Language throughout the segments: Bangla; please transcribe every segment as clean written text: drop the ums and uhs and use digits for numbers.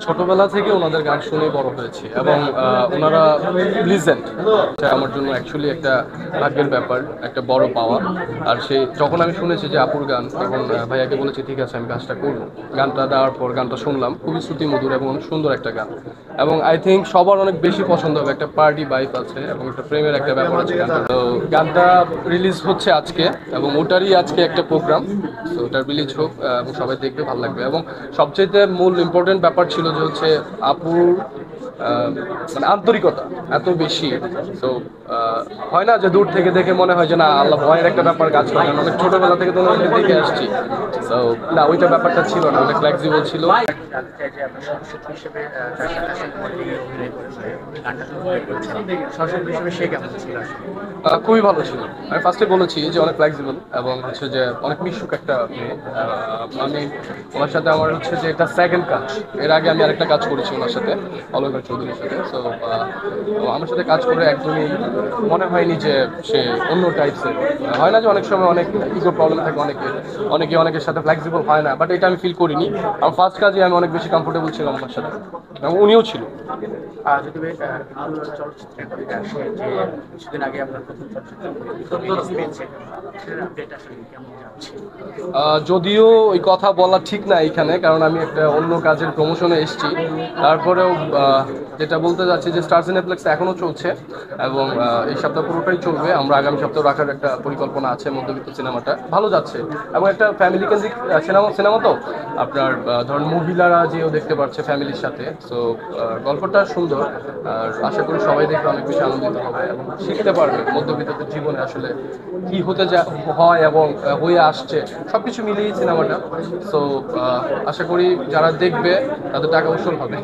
ছোটবেলা থেকে ওনাদের গান শুনে বড় হয়েছি এবং ওনারা লিজেন্ড। আমার জন্য অ্যাকচুয়ালি একটা ভাগ্যের ব্যাপার, একটা বড় পাওয়া। আর যখন আমি শুনেছি যে আপুর গান, তখন ভাইয়াকে বলেছি ঠিক আছে আমি কাজটা করবো। গানটা দেওয়ার পর গানটা শুনলাম, খুবই শ্রুতি মধুর এবং অনেক সুন্দর একটা গান, এবং আই থিঙ্ক সবার অনেক বেশি পছন্দ হবে। একটা পার্টি ভাইব আছে এবং একটা প্রেমের একটা ব্যাপার আছে গানটা। তো গানটা রিলিজ হচ্ছে আজকে এবং ওটারই আজকে একটা প্রোগ্রাম। তো ওটার রিলিজ হোক এবং সবাই দেখবে, ভালো লাগবে। এবং সবচেয়ে মূল ইম্পর্টেন্ট ব্যাপার ছিল যে হচ্ছে আপুর মানে আন্তরিকতা এত বেশি। তো হয় না যে দূর থেকে দেখে মনে হয় যে না আল্লাহ ভয়ের একটা ব্যাপার কাজ করে, কারণ অনেক ছোটবেলা থেকে তো ওনাকে দেখে আসছি। তো না, ওইটা ব্যাপারটা ছিল না, অনেক ফ্লেক্সিবল ছিল। খুবই ভালো ছিল। আমি ফার্স্টে বলেছি যে অনেক ফ্লেক্সিবল এবং হচ্ছে যে অনেক মিশুক একটা মেয়ে। আমি ওনার সাথে আমার হচ্ছে যে এটা সেকেন্ড কাজ। এর আগে আমি আরেকটা কাজ করেছি ওনার সাথে, অলকা চৌধুরীর সাথে। তো আমার সাথে কাজ করে একদমই মনে হয়নি যে সে অন্য টাইপসের। হয় না যে অনেক সময় অনেক ইগো প্রবলেম থাকে অনেকের সাথে ফ্লেক্সিবল হয় না, বাট এটা আমি ফিল করিনি। আমার ফার্স্ট কাজে আমি অনেক বেশি কমফোর্টেবল ছিলাম ওনার সাথে এবং উনিও ছিল। যদিও ওই কথা বলা ঠিক না এখানে, কারণ আমি একটা অন্য কাজের প্রমোশনে এসেছি। তারপরেও যেটা বলতে যাচ্ছি যে স্টার সিনেপ্লেক্স এখনো চলছে এবং এই সপ্তাহ পুরোটাই চলবে। আমরা আগামী সপ্তাহ রাখার একটা পরিকল্পনা আছে। মধ্যবিত্ত সিনেমাটা ভালো যাচ্ছে এবং একটা ফ্যামিলি কেন্দ্রিক সিনেমা তো আপনার ধরুন মহিলারা যেও দেখতে পাচ্ছে ফ্যামিলির সাথে। সো গল্পটা সুন্দর, আর আশা করি সবাই দেখে অনেক বেশি আনন্দিত হবে এবং শিখতে পারবে মধ্যবিত্তদের জীবনে আসলে কি হতে হয় এবং হয়ে আসছে, সবকিছু মিলিয়ে সিনেমাটা। সো আশা করি যারা দেখবে তাদের টাকা উসুল হবে।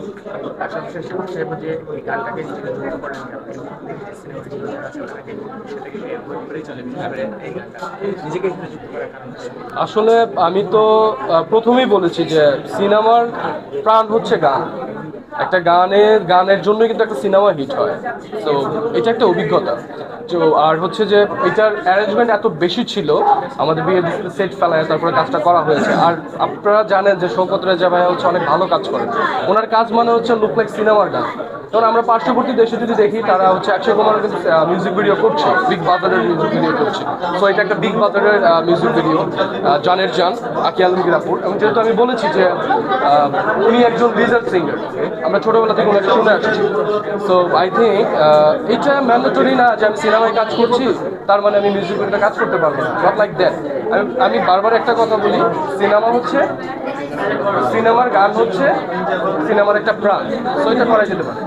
আসলে আমি তো প্রথমেই বলেছি যে সিনেমার প্রাণ হচ্ছে গান। একটা গানের জন্য কিন্তু একটা সিনেমা হিট হয়। তো এটা একটা অভিজ্ঞতা। তো আর হচ্ছে যে এটার অ্যারেঞ্জমেন্ট এত বেশি ছিল, আমাদের বিয়ে সেট ফেলায় তারপরে কাজটা করা হয়েছে। আর আপনারা জানেন যে শওকত রেজা ভাই হচ্ছে অনেক ভালো কাজ করেন। ওনার কাজ মানে হচ্ছে লুক লাইক সিনেমার গান। কারণ আমরা পার্শ্ববর্তী দেশে যদি দেখি, তারা হচ্ছে অক্ষয় কুমার কিন্তু মিউজিক ভিডিও করছে, বিগ বাজারের মিউজিক ভিডিও করছে। সো এটা একটা বিগ বাজারের মিউজিক ভিডিও, জানের জান আকি আলমগীরাপুর। এবং যেহেতু আমি বলেছি যে উনি একজন লিজেন্ড সিঙ্গার, আমরা ছোটবেলা থেকে ওনাকে শুনে আসছি। সো আই থিঙ্ক এটা ম্যান্ডেটরি না যে আমি সিনেমায় কাজ করছি তার মানে আমি মিউজিক ভিডিওতে কাজ করতে পারবো না, নট লাইক দ্যাট। আমি বারবার একটা কথা বলি, সিনেমার গান হচ্ছে সিনেমার একটা প্রাণ। সো এটা করা যেতে পারে।